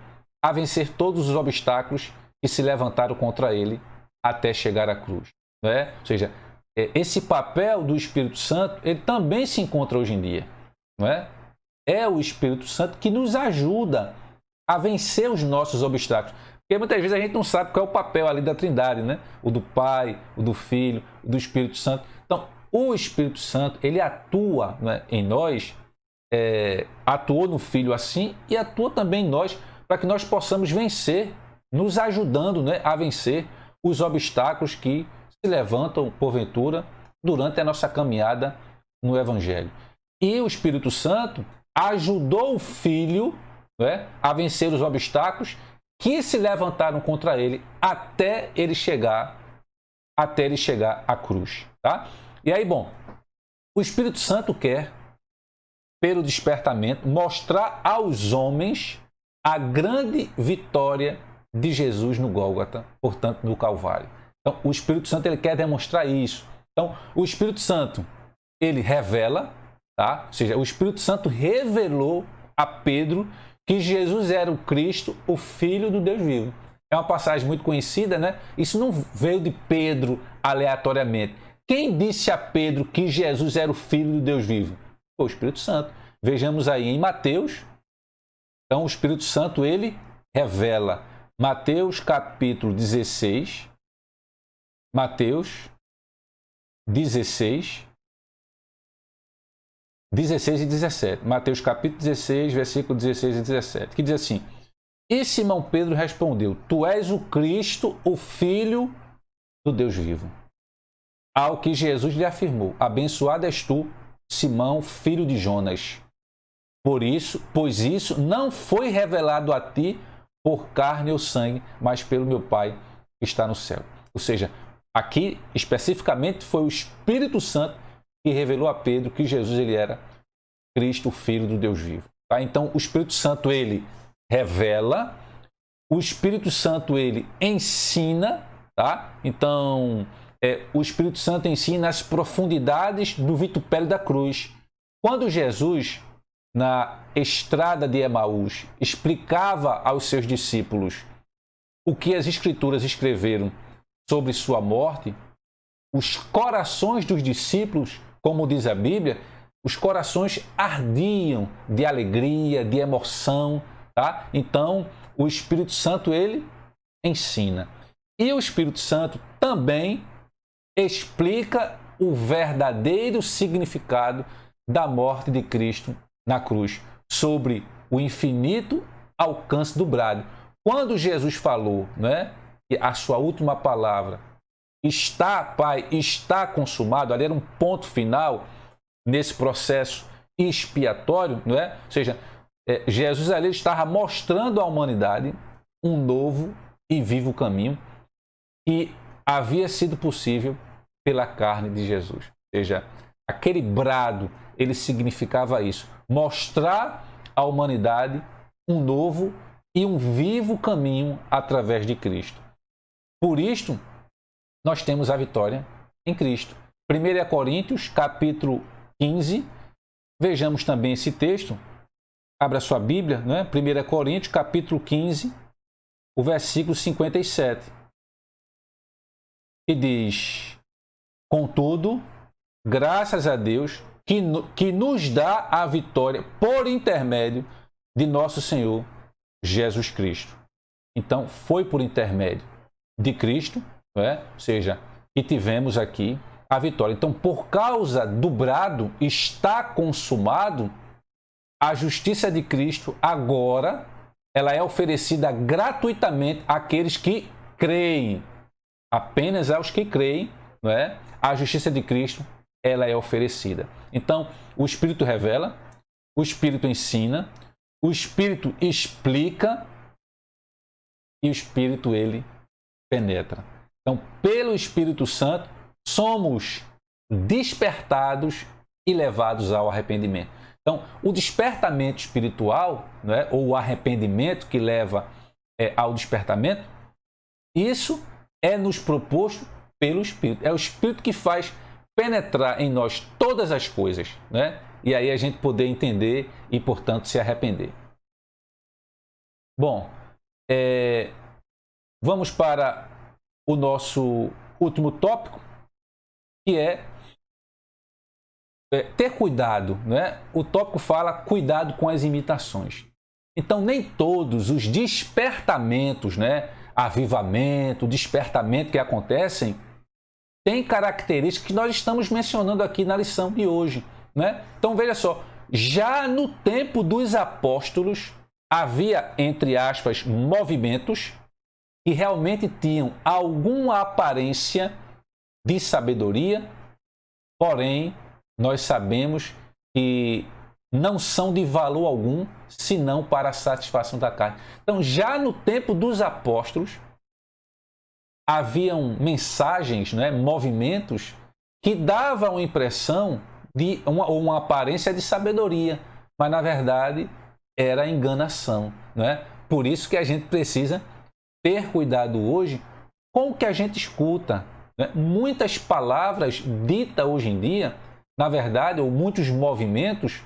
a vencer todos os obstáculos que se levantaram contra ele até chegar à cruz. Não é? Ou seja, esse papel do Espírito Santo, ele também se encontra hoje em dia. Não é? É o Espírito Santo que nos ajuda a vencer os nossos obstáculos. Porque muitas vezes a gente não sabe qual é o papel ali da Trindade, né? O do Pai, o do Filho, o do Espírito Santo. Então, o Espírito Santo, ele atua, né, em nós, atuou no Filho assim e atua também em nós para que nós possamos vencer, nos ajudando, né, a vencer os obstáculos que se levantam, porventura, durante a nossa caminhada no Evangelho. E o Espírito Santo ajudou o Filho, né, a vencer os obstáculos que se levantaram contra ele até ele chegar à cruz. Tá? E aí, bom, o Espírito Santo quer, pelo despertamento, mostrar aos homens a grande vitória de Jesus no Gólgota, portanto, no Calvário. Então, o Espírito Santo, ele quer demonstrar isso. Então, o Espírito Santo, ele revela, tá? Ou seja, o Espírito Santo revelou a Pedro que Jesus era o Cristo, o Filho do Deus vivo. É uma passagem muito conhecida, né? Isso não veio de Pedro aleatoriamente. Quem disse a Pedro que Jesus era o Filho do Deus vivo? Foi o Espírito Santo. Vejamos aí em Mateus. Então, o Espírito Santo, ele revela. Mateus capítulo 16. Mateus 16. 16 e 17. Mateus capítulo 16, versículo 16 e 17. Que diz assim: E Simão Pedro respondeu: Tu és o Cristo, o Filho do Deus vivo. Ao que Jesus lhe afirmou: Abençoado és tu, Simão, filho de Jonas. Pois isso não foi revelado a ti por carne ou sangue, mas pelo meu Pai que está no céu. Ou seja, aqui especificamente foi o Espírito Santo que revelou a Pedro que Jesus, ele era Cristo, o Filho do Deus vivo. Tá? Então, o Espírito Santo, ele revela, o Espírito Santo, ele ensina, tá? Então, o Espírito Santo ensina as profundidades do vitupério da cruz. Quando Jesus, na estrada de Emaús, explicava aos seus discípulos o que as Escrituras escreveram sobre sua morte, os corações dos discípulos, como diz a Bíblia, os corações ardiam de alegria, de emoção, tá? Então, o Espírito Santo, ele ensina. E o Espírito Santo também explica o verdadeiro significado da morte de Cristo na cruz, sobre o infinito alcance do brado. Quando Jesus falou, né, que a sua última palavra, está, Pai, está consumado, ali era um ponto final nesse processo expiatório, não é? Ou seja, Jesus ali estava mostrando à humanidade um novo e vivo caminho que havia sido possível pela carne de Jesus. Ou seja, aquele brado, ele significava isso, mostrar à humanidade um novo e um vivo caminho através de Cristo. Por isto, nós temos a vitória em Cristo. 1 Coríntios, capítulo 15, vejamos também esse texto. Abra sua Bíblia, né? 1 Coríntios, capítulo 15, o versículo 57, que diz: contudo, graças a Deus, que nos dá a vitória por intermédio de nosso Senhor Jesus Cristo. Então, foi por intermédio de Cristo, não é? Ou seja, que tivemos aqui a vitória. Então, por causa do brado, está consumado, a justiça de Cristo agora ela é oferecida gratuitamente àqueles que creem. Apenas aos que creem, não é? A justiça de Cristo ela é oferecida. Então, o Espírito revela, o Espírito ensina, o Espírito explica e o Espírito ele penetra. Então, pelo Espírito Santo, somos despertados e levados ao arrependimento. Então, o despertamento espiritual, né, ou o arrependimento que leva ao despertamento, isso é nos proposto pelo Espírito. É o Espírito que faz penetrar em nós todas as coisas, né? E aí a gente poder entender e, portanto, se arrepender. Bom, vamos para o nosso último tópico, que é ter cuidado, né? O tópico fala cuidado com as imitações. Então, nem todos os despertamentos, né? Avivamento, despertamento que acontecem, têm características que nós estamos mencionando aqui na lição de hoje, né? Então, veja só, já no tempo dos apóstolos, havia, entre aspas, movimentos que realmente tinham alguma aparência de sabedoria, porém, nós sabemos que não são de valor algum, senão para a satisfação da carne. Então, já no tempo dos apóstolos, haviam mensagens, né, movimentos, que davam a impressão de uma aparência de sabedoria, mas, na verdade, era enganação, né? Por isso que a gente precisa ter cuidado hoje com o que a gente escuta, né? Muitas palavras ditas hoje em dia, na verdade, ou muitos movimentos,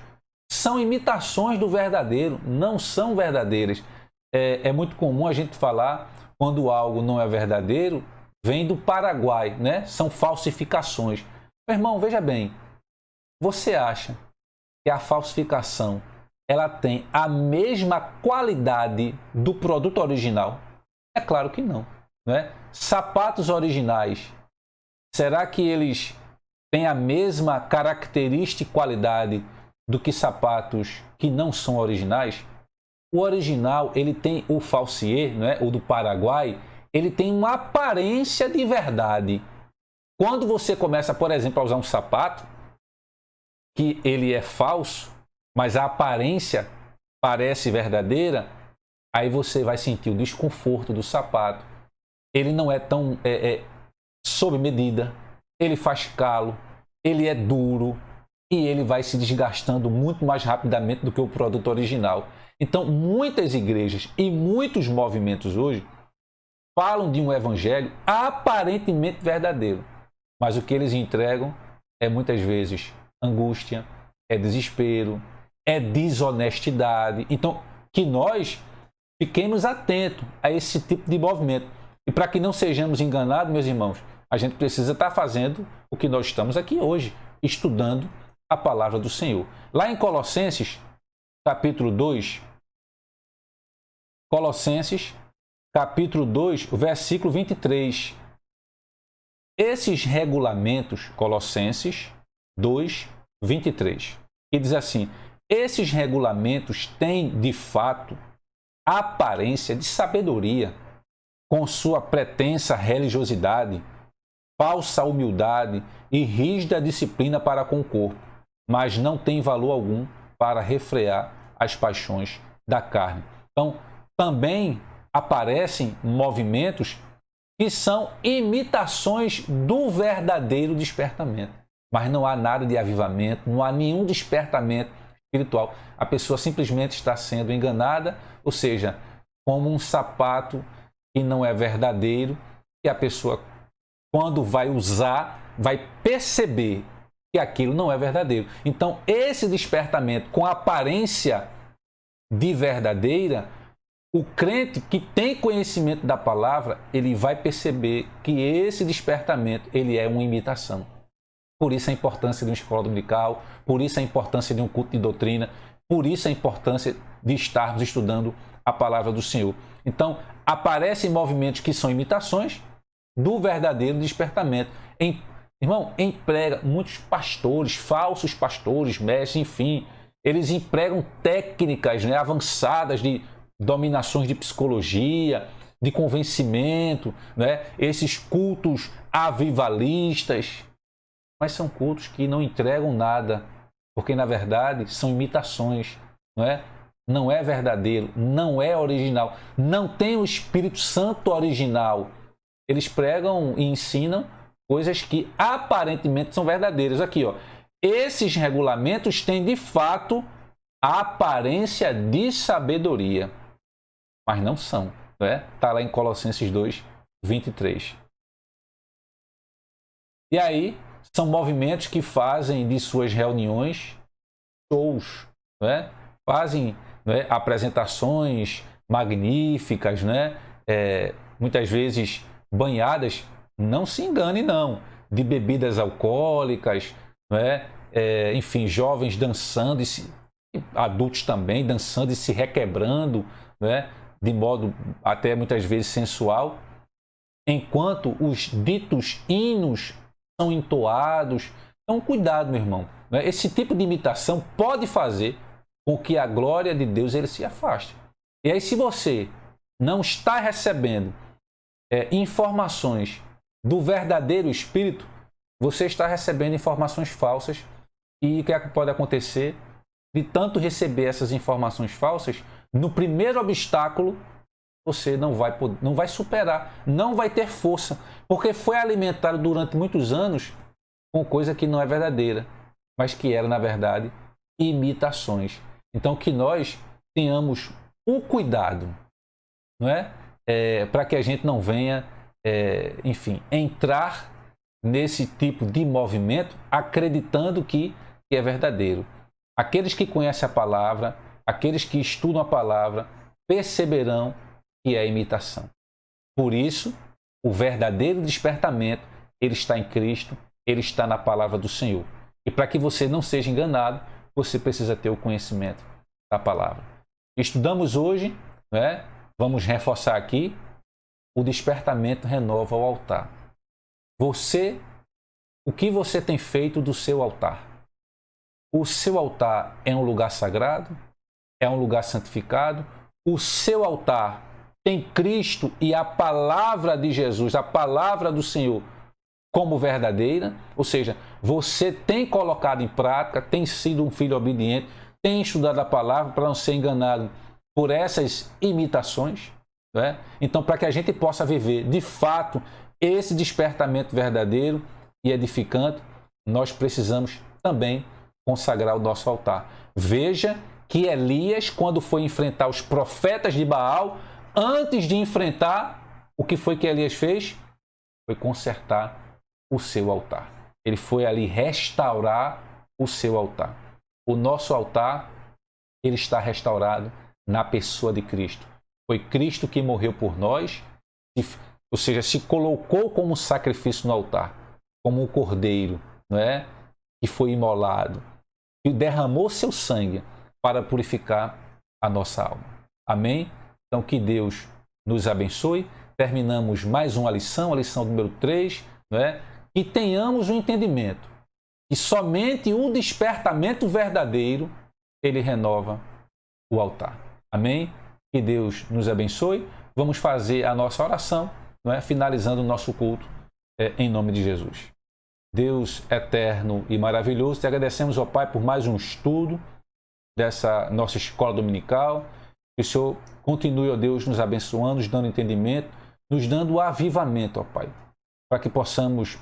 são imitações do verdadeiro, não são verdadeiras. É muito comum a gente falar, quando algo não é verdadeiro, vem do Paraguai, né? São falsificações. Meu irmão, veja bem, você acha que a falsificação ela tem a mesma qualidade do produto original? É claro que não, né? Sapatos originais, será que eles têm a mesma característica e qualidade do que sapatos que não são originais? O original, ele tem o falsier, né? O do Paraguai, ele tem uma aparência de verdade. Quando você começa, por exemplo, a usar um sapato, que ele é falso, mas a aparência parece verdadeira, aí você vai sentir o desconforto do sapato. Ele não é tão sob medida, ele faz calo, ele é duro e ele vai se desgastando muito mais rapidamente do que o produto original. Então, muitas igrejas e muitos movimentos hoje falam de um evangelho aparentemente verdadeiro, mas o que eles entregam é muitas vezes angústia, é desespero, é desonestidade. Então, que nós fiquemos atentos a esse tipo de movimento. E para que não sejamos enganados, meus irmãos, a gente precisa estar fazendo o que nós estamos aqui hoje, estudando a palavra do Senhor. Lá em Colossenses, capítulo 2, Colossenses, capítulo 2, versículo 23. Esses regulamentos, Colossenses 2, 23, que diz assim: esses regulamentos têm, de fato, a aparência de sabedoria, com sua pretensa religiosidade, falsa humildade e rígida disciplina para com o corpo, mas não tem valor algum para refrear as paixões da carne. Então, também aparecem movimentos que são imitações do verdadeiro despertamento. Mas não há nada de avivamento, não há nenhum despertamento espiritual. A pessoa simplesmente está sendo enganada, ou seja, como um sapato que não é verdadeiro, e a pessoa, quando vai usar, vai perceber que aquilo não é verdadeiro. Então, esse despertamento com aparência de verdadeira, o crente que tem conhecimento da palavra, ele vai perceber que esse despertamento, ele é uma imitação. Por isso a importância de uma escola dominical, por isso a importância de um culto de doutrina, por isso a importância de estarmos estudando a palavra do Senhor. Então, aparecem movimentos que são imitações do verdadeiro despertamento. Irmão, emprega muitos pastores, falsos pastores, mestres, enfim, eles empregam técnicas, né, avançadas de dominações de psicologia, de convencimento, né, esses cultos avivalistas, mas são cultos que não entregam nada, porque na verdade são imitações, não é verdadeiro, não é original, não tem o Espírito Santo original. Eles pregam e ensinam coisas que aparentemente são verdadeiras. Aqui, ó, esses regulamentos têm de fato a aparência de sabedoria, mas não são. Está lá em Colossenses 2, 23. E aí, são movimentos que fazem de suas reuniões shows, fazem apresentações magníficas, muitas vezes banhadas, não se engane não, de bebidas alcoólicas, enfim, jovens dançando, adultos também dançando e se requebrando, de modo até muitas vezes sensual, enquanto os ditos hinos são entoados. Então, cuidado, meu irmão. Esse tipo de imitação pode fazer com que a glória de Deus ele se afaste. E aí, se você não está recebendo informações do verdadeiro Espírito, você está recebendo informações falsas. E o que é que pode acontecer? De tanto receber essas informações falsas, no primeiro obstáculo, você não vai superar, não vai ter força, porque foi alimentado durante muitos anos com coisa que não é verdadeira, mas que era, na verdade, imitações. Então, que nós tenhamos um cuidado, para que a gente não venha, enfim, entrar nesse tipo de movimento acreditando que é verdadeiro. Aqueles que conhecem a palavra, aqueles que estudam a palavra, perceberão que é imitação. Por isso, o verdadeiro despertamento, ele está em Cristo, ele está na palavra do Senhor. E para que você não seja enganado, você precisa ter o conhecimento da palavra. Estudamos hoje, vamos reforçar aqui, o despertamento renova o altar. O que você tem feito do seu altar? O seu altar é um lugar sagrado? É um lugar santificado? O seu altar tem Cristo e a palavra de Jesus, a palavra do Senhor, como verdadeira? Ou seja, você tem colocado em prática, tem sido um filho obediente, tem estudado a palavra para não ser enganado por essas imitações? Então, para que a gente possa viver, de fato, esse despertamento verdadeiro e edificante, nós precisamos também consagrar o nosso altar. Veja que Elias, quando foi enfrentar os profetas de Baal, antes de enfrentar, o que foi que Elias fez? Foi consertar o seu altar. Ele foi ali restaurar o seu altar. O nosso altar, ele está restaurado na pessoa de Cristo. Foi Cristo que morreu por nós, ou seja, se colocou como sacrifício no altar, como um cordeiro, não é? Que foi imolado, e derramou seu sangue para purificar a nossa alma. Amém? Então, que Deus nos abençoe. Terminamos mais uma lição, a lição número 3, não é? Que tenhamos o entendimento que somente o despertamento verdadeiro, ele renova o altar. Amém? Que Deus nos abençoe. Vamos fazer a nossa oração, não é? Finalizando o nosso culto em nome de Jesus. Deus eterno e maravilhoso, te agradecemos, ó Pai, por mais um estudo dessa nossa escola dominical. Que o Senhor continue, ó Deus, nos abençoando, nos dando entendimento, nos dando o avivamento, ó Pai, para que possamos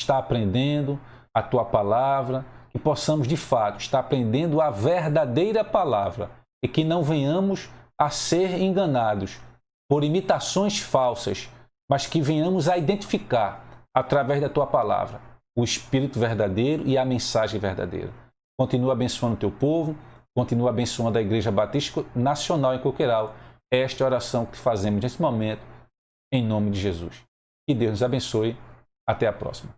estar aprendendo a Tua palavra, que possamos, de fato, estar aprendendo a verdadeira palavra e que não venhamos a ser enganados por imitações falsas, mas que venhamos a identificar, através da Tua palavra, o Espírito verdadeiro e a mensagem verdadeira. Continua abençoando o Teu povo, continua abençoando a Igreja Batista Nacional em Coqueiral. Esta é a oração que fazemos nesse momento, em nome de Jesus. Que Deus nos abençoe. Até a próxima.